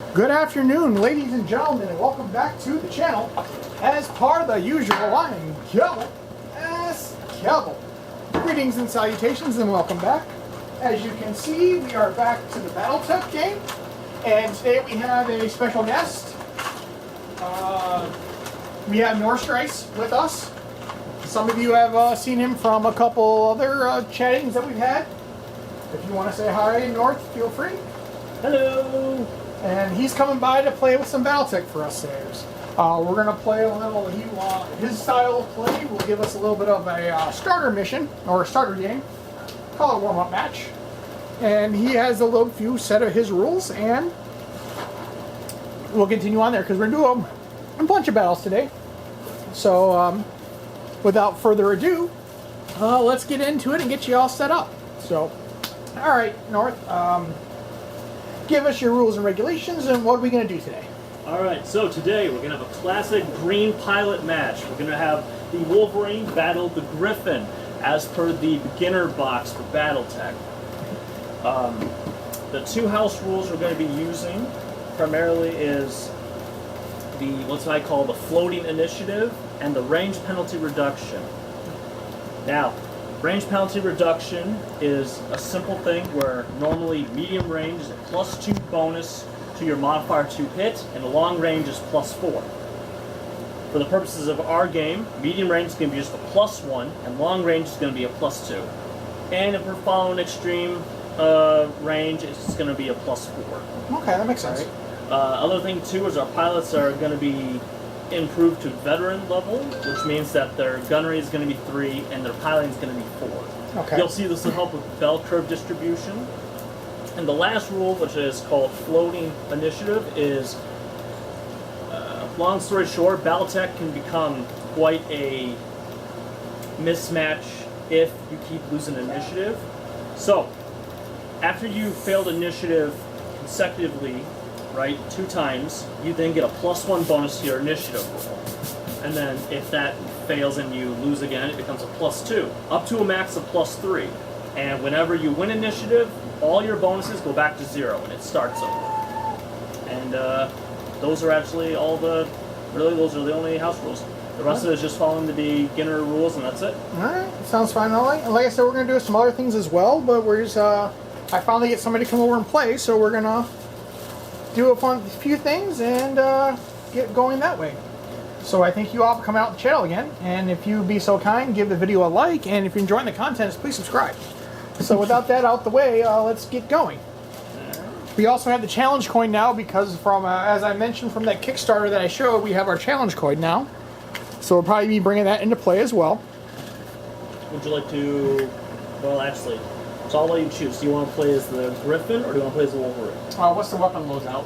Good afternoon, ladies and gentlemen, and welcome back to the channel. As part of the usual, I am Kevin S. Kevin. Greetings and salutations, and welcome back. As you can see, we are back to the Battletech game, and today we have a special guest. We have Northiest with us. Some of you have seen him from a couple other chattings that we've had. If you want to say hi, North, feel free. Hello! And he's coming by to play with some Battletech for us today. We're going to play a little, his style of play will give us a little bit of a starter mission, or a starter game, call it a warm-up match. And he has a little few set of his rules, and we'll continue on there, because we're going to do a bunch of battles today. So, without further ado, let's get into it and get you all set up. So, alright, North, give us your rules and regulations, and what are we going to do today? Alright, so today we're going to have a classic green pilot match. We're going to have the Wolverine battle the Griffin, as per the beginner box for Battletech. The two house rules we're going to be using primarily is the, what I call the floating initiative, and the range penalty reduction. Now, range penalty reduction is a simple thing where normally medium range is a +2 bonus to your modifier to hit, and the long range is +4. For the purposes of our game, medium range is going to be just a +1, and long range is going to be a +2. And if we're following extreme range, it's going to be a +4. Okay, that makes sense. Right? Other thing too is our pilots are going to be improved to veteran level, which means that their gunnery is going to be 3 and their piloting is going to be 4. Okay. You'll see this will help with bell curve distribution. And the last rule, which is called floating initiative, is long story short, Battletech can become quite a mismatch if you keep losing initiative. So, after you failed initiative consecutively, right, 2 times, you then get a +1 bonus to your initiative roll. And then if that fails and you lose again, it becomes a +2, up to a max of +3. And whenever you win initiative, all your bonuses go back to 0 and it starts over. And those are actually all the, really those are the only house rules. The rest of it is just following the beginner rules, and that's it. Alright, sounds fine. Like I said, we're going to do some other things as well, but we're just, I finally get somebody to come over and play, so we're going to do a few things and get going that way. So I thank you all for coming out to the channel again, and if you be so kind, give the video a like, and if you're enjoying the content, please subscribe. So without that out the way, let's get going. We also have the challenge coin now, because from, as I mentioned from that Kickstarter that I showed, we have our challenge coin now. So we'll probably be bringing that into play as well. Would you like to, well actually, so I'll let you choose. Do you want to play as the Griffin, or do you want to play as the Wolverine? What's the weapon loadout?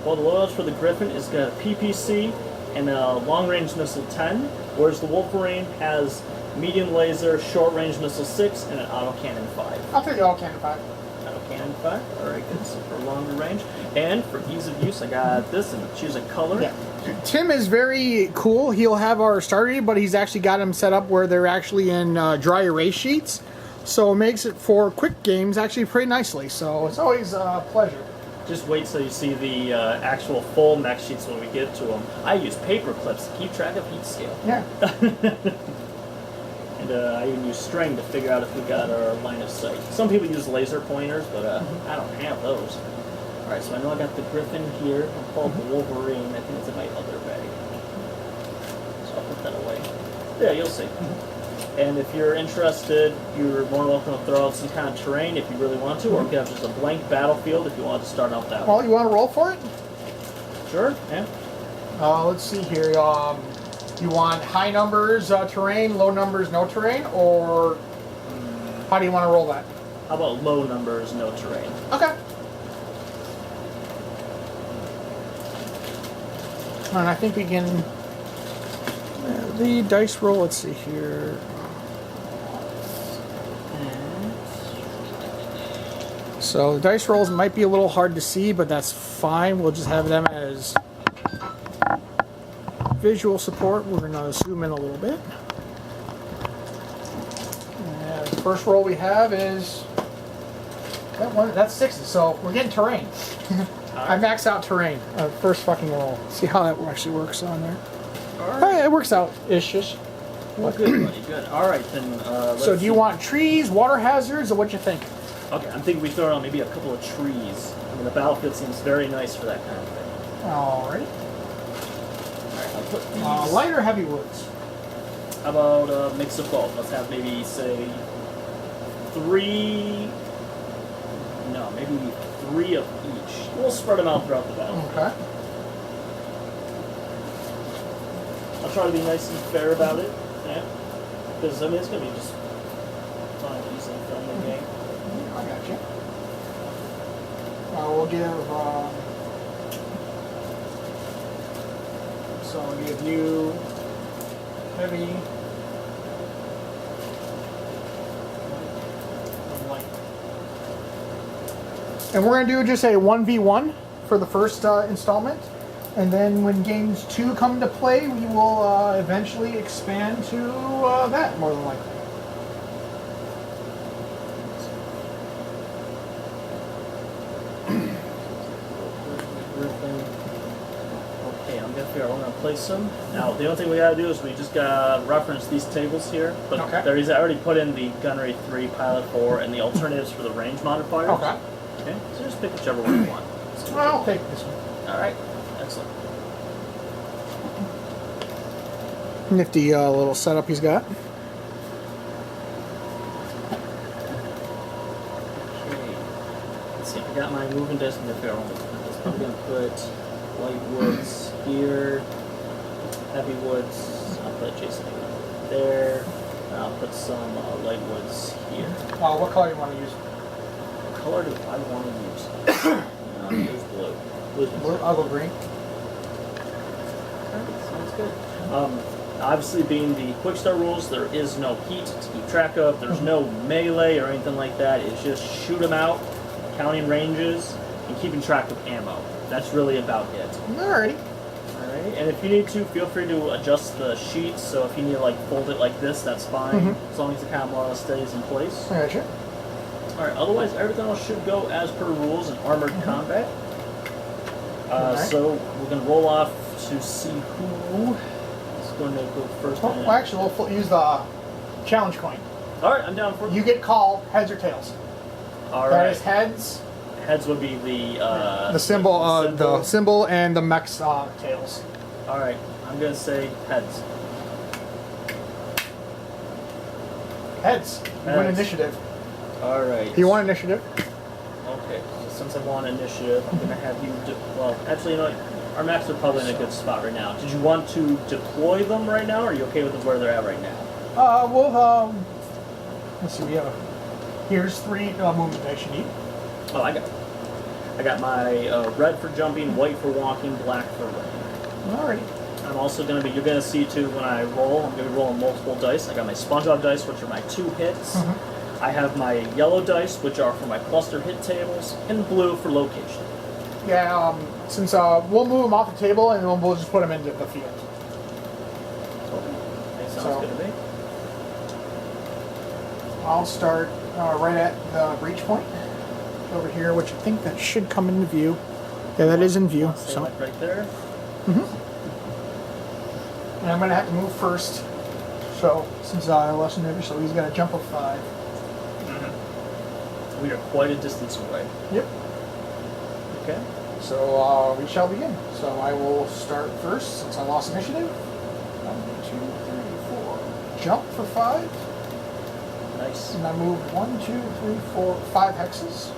Well, the loadouts for the Griffin is got a PPC and a long-range missile 10, whereas the Wolverine has medium laser, short-range missile 6, and an autocannon 5. I'll take the autocannon 5. Autocannon 5, alright, good, so for longer range. And for ease of use, I got this, and choose a color. Yeah. Tim is very cool. He'll have our starter, but he's actually got them set up where they're actually in dry erase sheets. So it makes it for quick games actually pretty nicely. So it's always a pleasure. Just wait till you see the actual full mech sheets when we get to them. I use paper clips to keep track of heat scale. Yeah. And I even use string to figure out if we got our line of sight. Some people use laser pointers, but I don't have those. Alright, so I know I got the Griffin here. I'll pull up the Wolverine. I think it's in my other bag. So I'll put that away. Yeah, you'll see. And if you're interested, you're more than welcome to throw out some kind of terrain if you really want to, or you can have just a blank battlefield if you want to start out that way. Well, you want to roll for it? Sure, yeah. Let's see here. You want high numbers terrain, low numbers no terrain, or how do you want to roll that? How about low numbers, no terrain? Okay. And I think we can... the dice roll, let's see here. So the dice rolls might be a little hard to see, but that's fine. We'll just have them as visual support. We're going to zoom in a little bit. And the first roll we have is that one. That's 6, so we're getting terrain. I max out terrain. First fucking roll. See how that actually works on there. Alright. Alright, it works out ish. Well, good, buddy, good. Alright, then let's So do you see. want trees, water hazards, or what you think? Okay, I'm thinking we throw on maybe a couple of trees. I mean, the battlefield seems very nice for that kind of thing. Alright. Alright, I'll put these. Light or heavy woods? How about a mix of both? Let's have maybe, say, maybe 3 of each. We'll spread them out throughout the battle. Okay. I'll try to be nice and fair about it. Yeah. Because, I mean, it's going to be just fun, easy, friendly game. I got you. We'll give. So I'll give you heavy. And light. And we're going to do just a 1v1 for the first installment. And then when games 2 come into play, we will eventually expand to that, more than likely. Okay, I'm gonna figure out where I'm gonna place them. Now, the only thing we gotta do is we just gotta reference these tables here. But Okay. there is, I already put in the gunnery 3, pilot 4, and the alternatives for the range modifiers. Okay. Okay, so just pick whichever one you want. I'll take this one. Alright, excellent. Nifty little setup he's got. Okay. Let's see, I got my moving disk in the barrel. I'm gonna put light woods here, heavy woods. I'll put Jason there, and I'll put some light woods here. What color do you want to use? What color do I want to use? Use blue. Blue's Blue? I'll go green. okay, sounds good. Obviously, being the quick start rules, there is no heat to keep track of. There's no melee or anything like that. It's just shoot them out, counting ranges, and keeping track of ammo. That's really about it. Alrighty. Alright, and if you need to, feel free to adjust the sheets. So if you need to like fold it like this, that's fine, as long as the camera more or less stays in place. I got you. Alright, otherwise everything else should go as per rules in armored combat. So we're going to roll off to see who is going to go first. Well, actually, we'll use the challenge coin. Alright, I'm down for it. You get called heads or tails. That Alright, is heads. heads would be the The symbol and the mech's tails. Alright, I'm going to say heads. Heads. You win Heads. initiative. Alright. You want initiative? Okay, so since I want initiative, I'm going to have you... well, actually, you know what? Our maps are probably in a good spot right now. Did you want to deploy them right now, or are you okay with where they're at right now? Let's see, we have here's 3 movement dice you need. Oh, I got my red for jumping, white for walking, black for running. Alrighty. I'm also going to be... you're going to see, too, when I roll, I'm going to be rolling multiple dice. I got my SpongeBob dice, which are my 2 hits. I have my yellow dice, which are for my cluster hit tables, and blue for location. Yeah, since we'll move them off the table and then we'll just put them into the field. Okay, that sounds So- good to me. I'll start right at the breach point over here, which I think that should come into view. Yeah, that is in view. Say So, like right there. and I'm gonna have to move first. So since I lost an initiative, so he's got to jump of 5. We are quite a distance away. Yep. Okay. So we shall begin. So I will start first since I lost initiative. 1, 2, 3, 4. Jump for 5. Nice. And I moved 1, 2, 3, 4, 5 hexes. So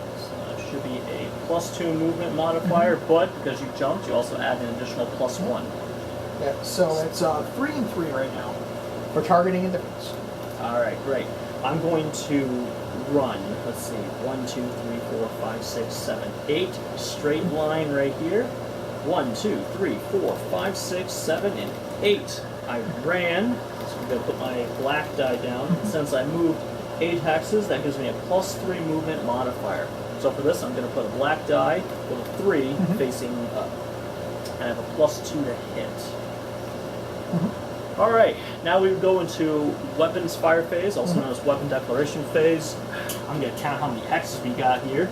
that should be a +2 movement modifier, but because you jumped, you also add an additional +1. Yeah. So it's 3 and 3 right now for targeting and defense. Alright, great. I'm going to run. Let's see. 1, 2, 3, 4, 5, 6, 7, 8. Straight line right here. 1, 2, 3, 4, 5, 6, 7, and 8. I ran. So I'm going to put my black die down. Since I moved 8 hexes, that gives me a +3 movement modifier. So for this, I'm going to put a black die with a 3 facing up. And I have a +2 to hit. Alright, now we go into weapons fire phase, also known as weapon declaration phase. I'm going to count how many hexes we got here.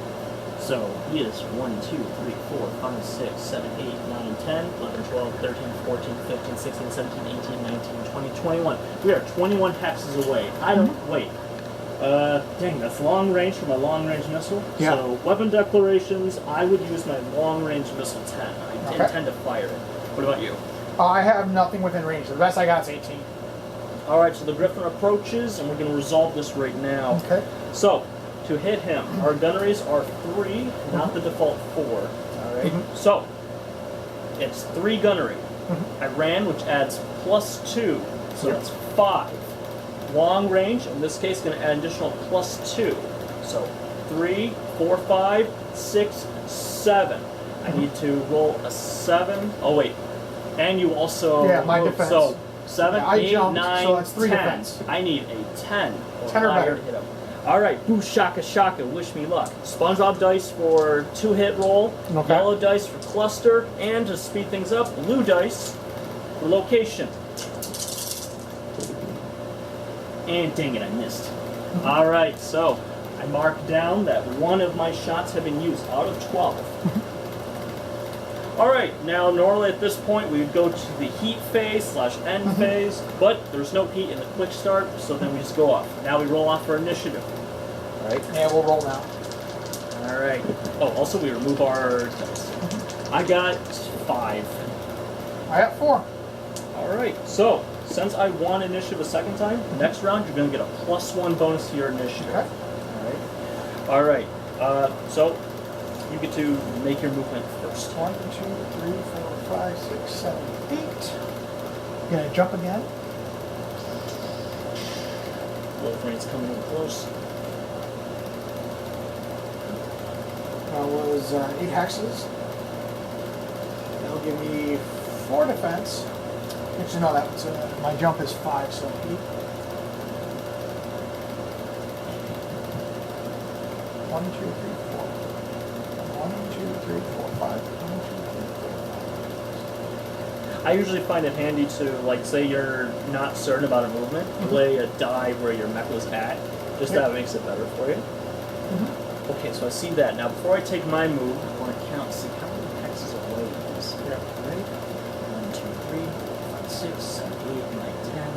So he is 1, 2, 3, 4, 5, 6, 7, 8, 9, 10, 11, 12, 13, 14, 15, 16, 17, 18, 19, 20, 21. We are 21 hexes away. I don't wait. Dang, that's long range for my long range missile. Yeah. So weapon declarations, I would use my long range missile 10. I intend to fire it. What about you? I have nothing within range. The best I got is 18. Alright, so the Griffin approaches, and we're going to resolve this right now. Okay. So, to hit him, our gunneries are 3, not the default 4. Alright? So, it's 3 gunnery. I ran, which adds +2, so that's 5. Long range, in this case, going to add an additional +2. So, 3, 4, 5, 6, 7. I need to roll a 7. Oh, wait. And you also... Yeah, my defense. So, 7, I 8, jumped, 9, so that's 3 10. defense. I need a 10. 10 or better. To hit him. Alright, boo shaka shaka, wish me luck. SpongeBob dice for 2-hit roll, yellow dice for cluster, and to speed things up, blue dice for location. And dang it, I missed. Alright, so I mark down that one of my shots have been used out of 12. Alright, now normally at this point we would go to the heat phase / end phase, but there's no heat in the quick start, so then we just go off. Now we roll off for initiative. Alright? Yeah, we'll roll now. Alright. Oh, also we remove our dice. I got 5. I got 4. Alright, so since I won initiative a second time, next round you're going to get a +1 bonus to your initiative. Okay. Alright. So you get to make your movement first. 1, 2, 3, 4, 5, 6, 7, 8. You gonna jump again? Wolverine's coming in close. That was 8 hexes. That'll give me 4 defense. Actually, no, that's my jump is 5, so 8. 1, 2, 3, 4. 1, 2, 3, 4, 5. 1, 2, 3, 4, 5. I usually find it handy to, like, say you're not certain about a movement, lay a die where your mech was at. Just that makes it better for you. Okay, so I see that. Now, before I take my move, I want to count, see how many hexes away it is. Yeah. Right? 1, 2, 3, 4, 5, 6, 7, 8, 9, 10,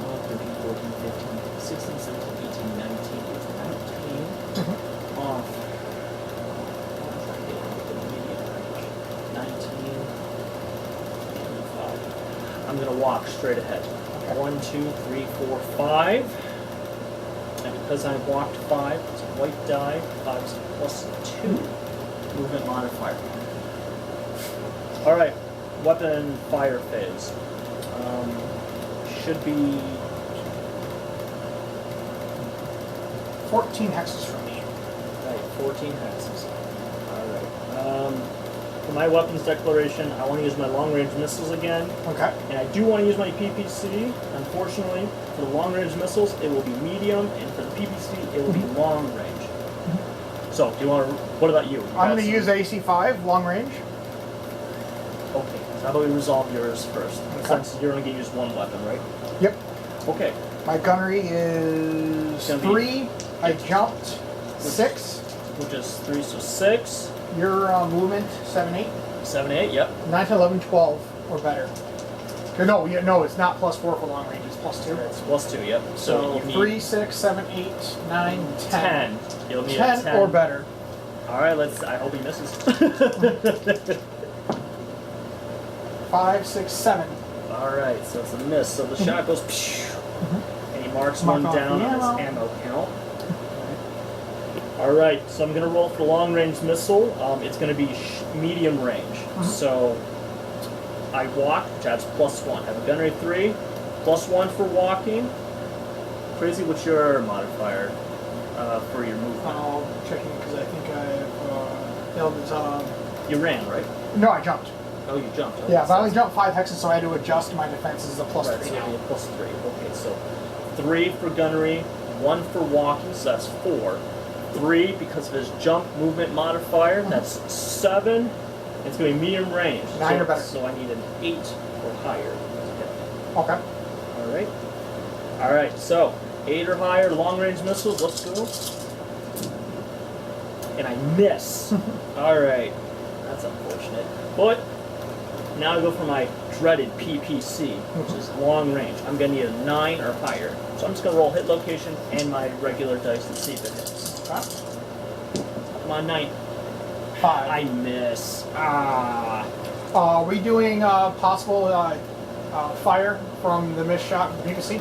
12, 13, 14, 15, 16, 17, 18, 19. It's 19 off. 19, 25. I'm going to walk straight ahead. 1, 2, 3, 4, 5. And because I walked 5, it's a white die, 5 is +2 movement modifier. Alright, weapon fire phase. Should be 14 hexes from me. right, 14 hexes. Alright. For my weapons declaration, I want to use my long-range missiles again. Okay. And I do want to use my PPC. Unfortunately, for the long-range missiles, it will be medium, and for the PPC, it will be long-range. So, do you want to? What about you? I'm going to use AC5, long range. Okay. So how about we resolve yours first? Okay. Since you're only going to use one weapon, right? Yep. Okay. My gunnery is 3. I jumped 6. Which is 3, so 6. Your movement 7, 8. 7, 8. Yep. 9, 10, 11, 12 or better. No, it's not +4 for long range. It's +2. It's +2. Yep. So you need 3, 6, 7, 8, 9, 10. 10. You'll need 10, a 10 or better. All right. I hope he misses. 5, 6, 7. All right. So it's a miss. So the shot goes, and he marks Mark one off down the on his ammo. ammo count. All right. So I'm going to roll for long-range missile. It's going to be medium range. So I walk, which adds +1. I have a gunnery 3, +1 for walking. Crazy, what's your modifier for your movement? I'll checking because I think I've nailed it. You ran, right? No, I jumped. Oh, you jumped. Oh, Yeah, but I only that's- jumped 5 hexes, so I had to adjust my defenses a +3 Right, so now. you have a +3. Okay, so 3 for gunnery, 1 for walking, so that's 4. 3 because of his jump movement modifier, that's 7. It's going to be medium range. 9 or better. So I need an 8 or higher. Okay. Alright. Alright, so 8 or higher long range missiles, let's go. and I miss. All right, that's unfortunate. But now I go for my dreaded PPC, which is long range. I'm gonna need a 9 or higher. So I'm just gonna roll hit location and my regular dice to see if it hits. Come on, 9. 5. I miss. Ah. Are we doing possible fire from the missed shot with PPC?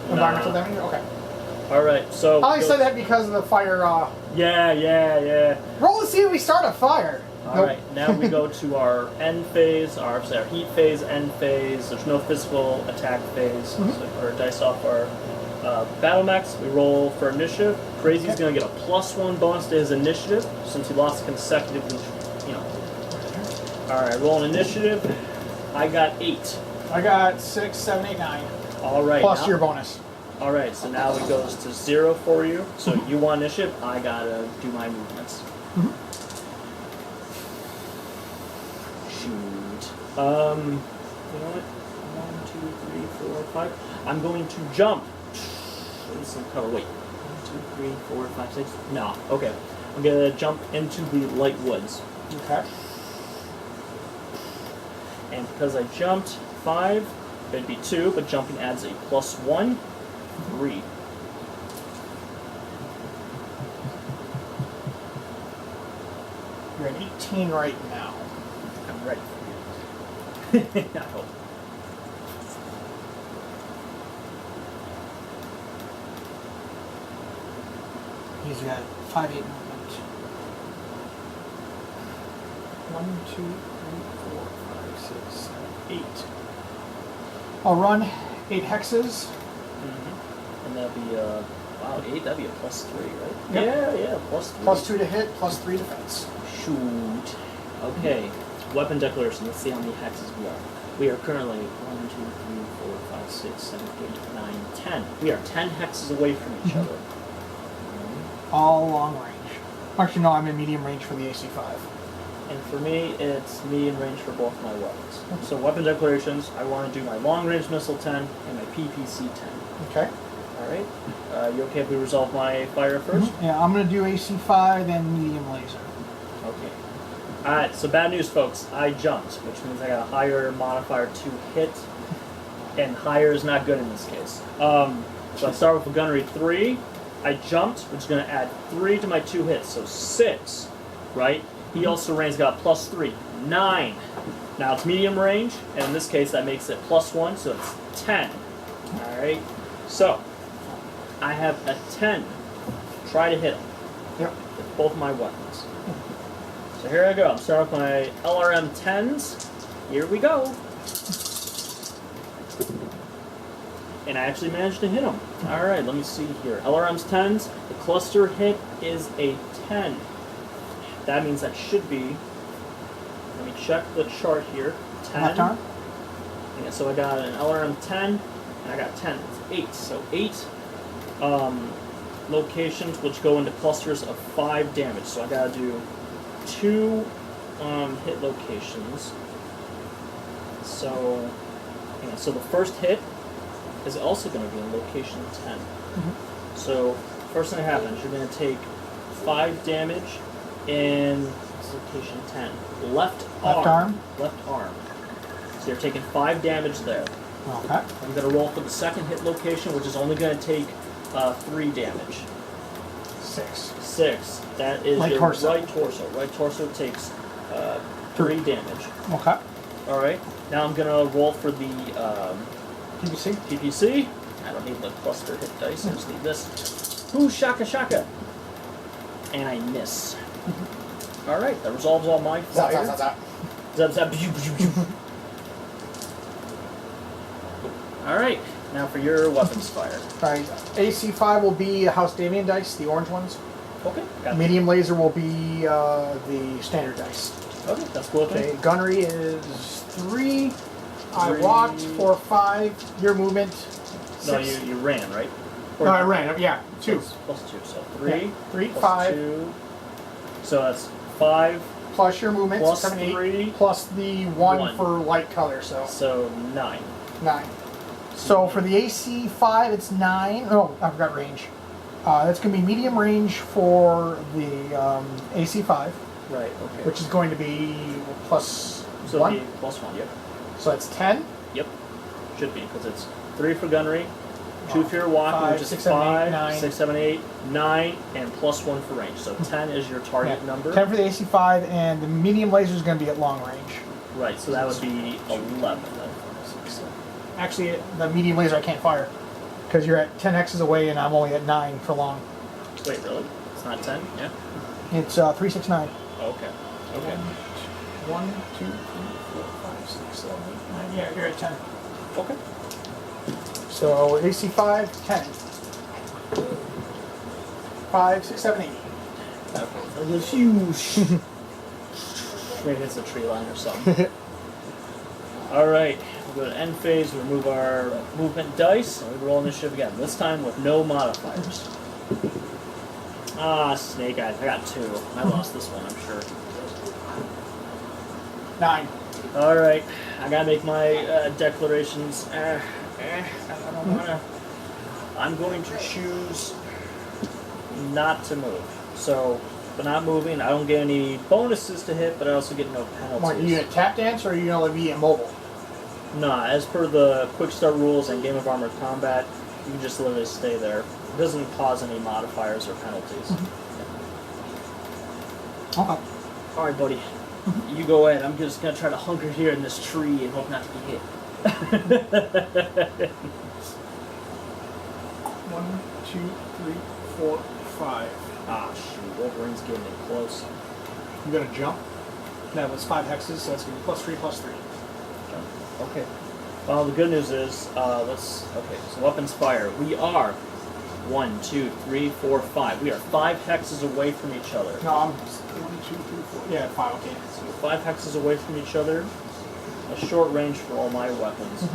Environmental damage? Okay. Alright, so. I only said that because of the fire. Yeah. Roll to see if we start a fire. Alright, now we go to our end phase, our heat phase, end phase. There's no physical attack phase. So we're dice off our battle max. We roll for initiative. Crazy's going to get a +1 bonus to his initiative since he lost consecutively, Alright, roll an initiative. I got 8. I got 6, 7, 8, 9. Alright. Plus your bonus. Alright, so now it goes to 0 for you. So you want initiative, I gotta do my movements. Shoot. You know what? 1, 2, 3, 4, 5. I'm going to jump. Some cover. Wait. 1, 2, 3, 4, 5, 6. No. Okay. I'm gonna jump into the light woods. Okay. And because I jumped 5, it'd be 2, but jumping adds a +1, 3. You're at 18 right now. I'm ready for you. I hope. He's got 5, 8 movement. 1, 2, 3, 4, 5, 6, 7, 8. I'll run 8 hexes. And that'd be wow, 8. That'd be a +3, right? Yep. Yeah, +3. +2 to hit, +3 defense. Shoot. Okay. Weapon declaration. Let's see how many hexes we are. We are currently 1, 2, 3, 4, 5, 6, 7, 8, 9, 10. We are 10 hexes away from each other. All long range. Actually, no, I'm in medium range for the AC5. And for me, it's medium range for both my weapons. So weapon declarations, I want to do my long range missile 10 and my PPC 10. Okay. Alright. You okay if we resolve my fire first? Yeah, I'm going to do AC5 and medium laser. Okay. Alright, so bad news, folks. I jumped, which means I got a higher modifier to hit, and higher is not good in this case. So I start with a gunnery 3. I jumped, which is going to add 3 to my 2 hits, so 6, right? He also range got +3, 9. Now it's medium range, and in this case that makes it +1, so it's 10. Alright, so I have a 10. Try to hit him. Yep. With both my weapons. So here I go. I'm starting with my LRM 10s. Here we go. And I actually managed to hit him. Alright, let me see here. LRM's 10s. The cluster hit is a 10. That means that should be, let me check the chart here. 10. Left arm? Yeah, so I got an LRM 10, and I got 10. It's 8. So 8 locations which go into clusters of 5 damage. So I gotta do 2 hit locations. So, yeah, so the first hit is also going to be in location 10. So, first thing that happens, you're going to take 5 damage in location 10. Left arm. Left arm. So you're taking 5 damage there. Okay. I'm going to roll for the second hit location, which is only going to take 3 damage. 6. 6. That is Right your torso. right torso. Right torso takes 3 damage. Okay. Alright. Now I'm going to roll for the PPC? PPC. I don't need the cluster hit dice. I just need this. Ooh, shaka shaka. And I miss. Alright, that resolves all my Zap, fire. zap, zap, Zap, zap, pew, pew, pew. Alright, now for your weapons fire. Alright, AC5 will be House Davian dice, the orange ones. Okay, got it. Medium laser will be the standard dice. Okay, that's cool. Okay, gunnery is 3. I 3. walked for 5. Your movement. 6. No, you ran, right? No, I ran. Yeah, 2. Plus 2, so 3. Yeah, 3, plus 5. 2. So that's 5. Plus your movement, Plus 7, 8. 3. Plus the 1 1. for light color, so So 9. 9. So for the AC5, it's 9. Oh, I forgot range. That's going to be medium range for the AC5, Right. Okay. which is going to be plus so 1. it'd be +1. Yep. So that's 10. Yep. Should be because it's 3 for gunnery, 2 for your walking, 5, which is 6, 7, 8, 5, 9. 6, 7, 8, 9, and +1 for range. So 10 is your target number. 10 for the AC5, and the medium laser is going to be at long range. Right. So that would be 11 then. Actually, the medium laser I can't fire because you're at 10 hexes away, and I'm only at 9 for long. Wait, really? It's not 10? Yeah. It's 369. Okay. Okay. 1, 2, 3, 4, 5, 6, 7, 8, 9. Yeah, you're at 10. Okay. So AC5, 10. 5, 6, 7, 8. Okay. It's huge. Maybe it's a tree line or something. All right. We'll go to end phase. We remove our movement dice, and we roll initiative again. This time with no modifiers. Ah, snake eyes. I got 2. I lost this one, I'm sure. 9. All right. I gotta make my declarations. I don't wanna. I'm going to choose not to move. So, but not moving, I don't get any bonuses to hit, but I also get no penalties. What, are you going to tap dance or are you going to be immobile? Nah, as per the quick start rules and Game of Armored Combat, you can just literally stay there. It doesn't cause any modifiers or penalties. Okay. Alright, buddy. You go ahead. I'm just gonna try to hunker here in this tree and hope not to be hit. 1, 2, 3, 4, 5. Ah, shoot. Wolverine's getting in close. I'm going to jump. That was 5 hexes, so that's going to be +3, +3. Okay. Well, the good news is, okay, so weapons fire. We are 1, 2, 3, 4, 5. We are 5 hexes away from each other. No, I'm 1, 2, 3, 4. Yeah, 5, okay. So 5 hexes away from each other. A short range for all my weapons.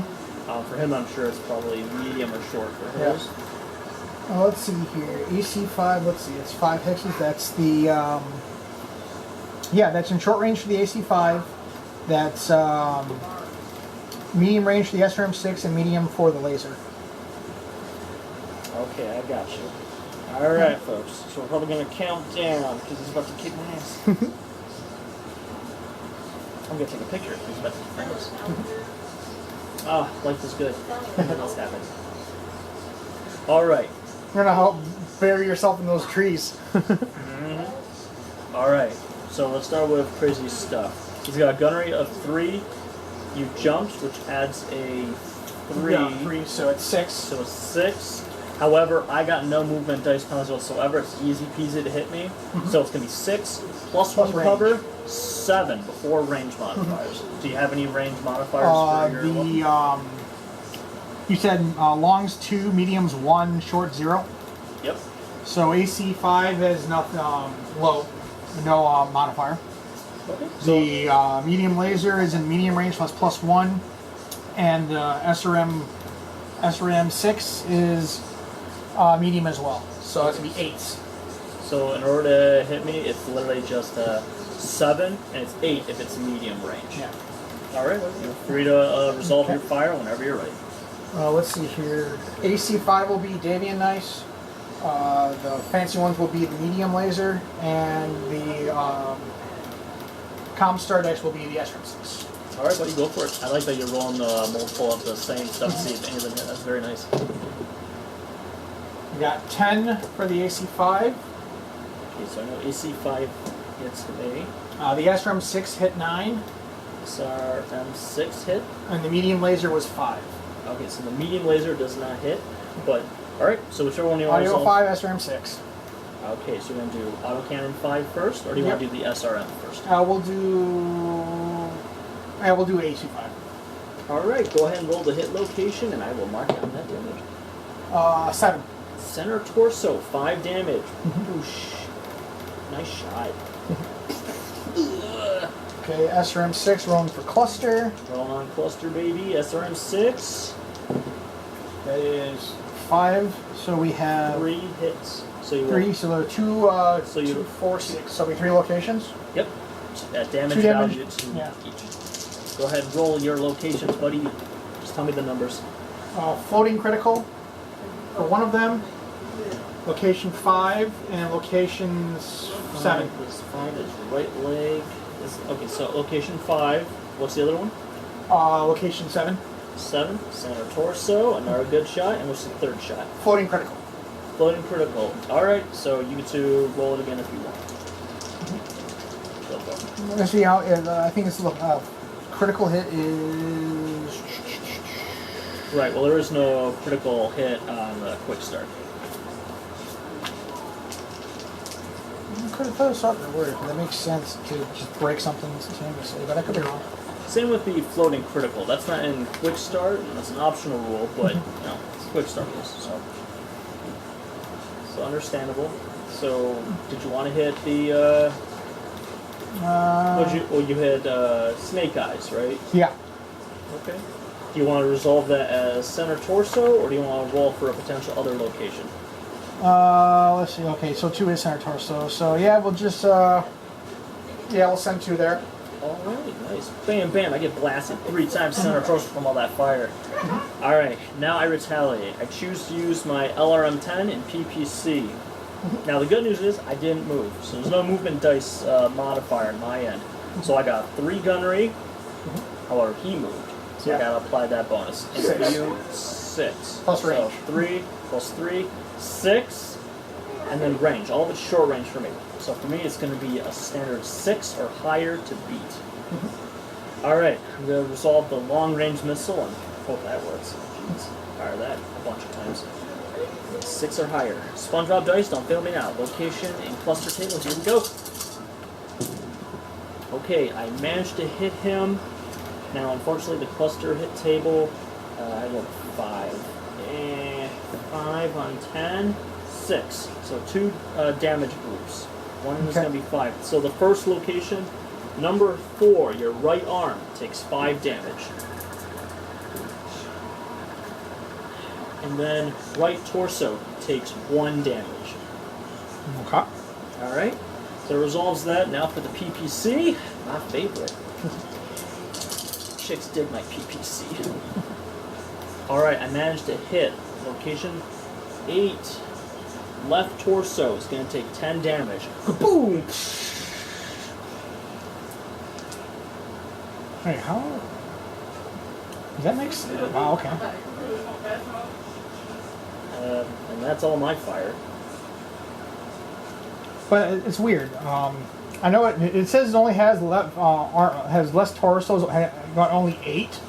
For him, I'm sure it's probably medium or short for his. Let's see here. AC5, let's see, it's 5 hexes. That's the, yeah, that's in short range for the AC5. That's medium range for the SRM6 and medium for the laser. Okay, I got you. Alright, folks. So we're probably going to count down because he's about to kick my ass. I'm going to take a picture because he's about to kick my ass. Ah, life is good. Nothing else happened. Alright. You're going to help bury yourself in those trees. Alright. So let's start with crazy stuff. He's got a gunnery of 3. You jumped, which adds a 3. Yeah, 3, so it's 6. So it's 6. However, I got no movement dice penalties whatsoever. It's easy peasy to hit me. So it's going to be 6 plus 1 range. cover, 7 before range modifiers. Do you have any range modifiers for your you said longs 2, mediums 1, short 0. Yep. So AC5 has nothing low, no modifier. Okay. The medium laser is in medium range, so that's +1, and SRM6 is medium as well, so that's gonna be 8s. So in order to hit me, it's literally just 7, and it's 8 if it's medium range. Yeah. All right. You're free to resolve your fire whenever you're ready. Let's see here. AC5 will be Davian Nice. The fancy ones will be the medium laser, and the Comstar dice will be the SRM6. All right, buddy, go for it. I like that you're rolling multiple of the same stuff to see if any of them hit. That's very nice. We got 10 for the AC5. Okay, so I know AC5 hits me. The SRM6 hit 9, SRM6 hit. and the medium laser was 5. Okay, so the medium laser does not hit, but all right. So whichever one you want to Audio resolve. 5, SRM6. Okay, so we're gonna do autocannon 5 first, or do you want to do the SRM first? We'll do AC5. All right, go ahead and roll the hit location, and I will mark down that damage. 7. Center torso, 5 damage. Whoosh. Nice shot. Okay, SRM6 rolling for cluster. Roll on cluster, baby. SRM6. That is 5. So we have 3 hits. So you 3. roll. So there are 2, 2, 4, 6. So it'll be 3 locations. Yep. Damage 2 damage. value 2 Yeah. each. Go ahead and roll your locations, buddy. Just tell me the numbers. Floating critical for one of them. Location 5 and location 7. 5 is right leg. Okay, so location 5. What's the other one? Location 7. 7, center torso, another good shot, and what's the third shot? Floating critical. Floating critical. Alright, so you get to roll it again if you want. Go for it. Let's see how, I think it's critical hit is... Right, well there is no critical hit on the quick start. Critical start word. That makes sense to just break something instantaneously, but I could be wrong. Same with the floating critical. That's not in quick start, that's an optional rule, but no, it's quick start rules, so understandable. So did you want to hit the you hit snake eyes, right? Yeah. Okay. Do you want to resolve that as center torso, or do you want to roll for a potential other location? Let's see. Okay, so 2 is center torso. So yeah, we'll just we'll send 2 there. Alright, nice. Bam, bam, I get blasted 3 times center torso from all that fire. Alright, now I retaliate. I choose to use my LRM-10 and PPC. Now the good news is I didn't move, so there's no movement dice modifier on my end. So I got 3 gunnery, however he moved. So I gotta apply that bonus. And you 6. Plus range. So 3 plus 3, 6, and then range. All of it's short range for me. So for me, it's going to be a standard 6 or higher to beat. Alright, I'm going to resolve the long-range missile and hope that works. Jeez, fire that a bunch of times. 6 or higher. SpongeBob dice, don't fail me now. Location and cluster table, here we go. Okay, I managed to hit him. Now, unfortunately, the cluster hit table, I got 5. 5 on 10, 6. So 2 damage groups. One is going to be 5. So the first location, number 4, your right arm, takes 5 damage. And then right torso takes 1 damage. Okay. Alright, so it resolves that. Now for the PPC, my favorite. Chicks dig my PPC. Alright, I managed to hit location 8. Left torso is going to take 10 damage. Kaboom! Hey, how? Does that make sense? Wow, okay. And that's all my fire. But it's weird. I know it says it only has has less torsos, got only 8.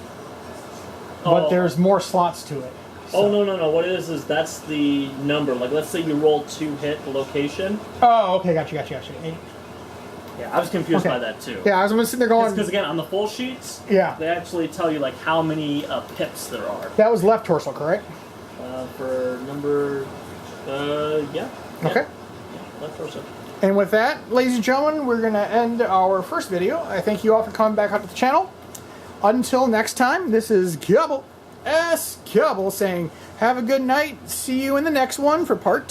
But there's more slots to it. So. Oh, no. What it is that's the number. Like, let's say you roll 2 hit the location. Oh, okay, gotcha. 8. Yeah, I was confused by that, too. Yeah, I was sitting there going... Because, again, on the full sheets, yeah, they actually tell you, like, how many pips there are. That was left torso, correct? For number... yeah. Okay. Yeah, left torso. And with that, ladies and gentlemen, we're going to end our first video. I thank you all for coming back up to the channel. Until next time, this is Gubble, S. Gubble, saying, have a good night. See you in the next one for part 2.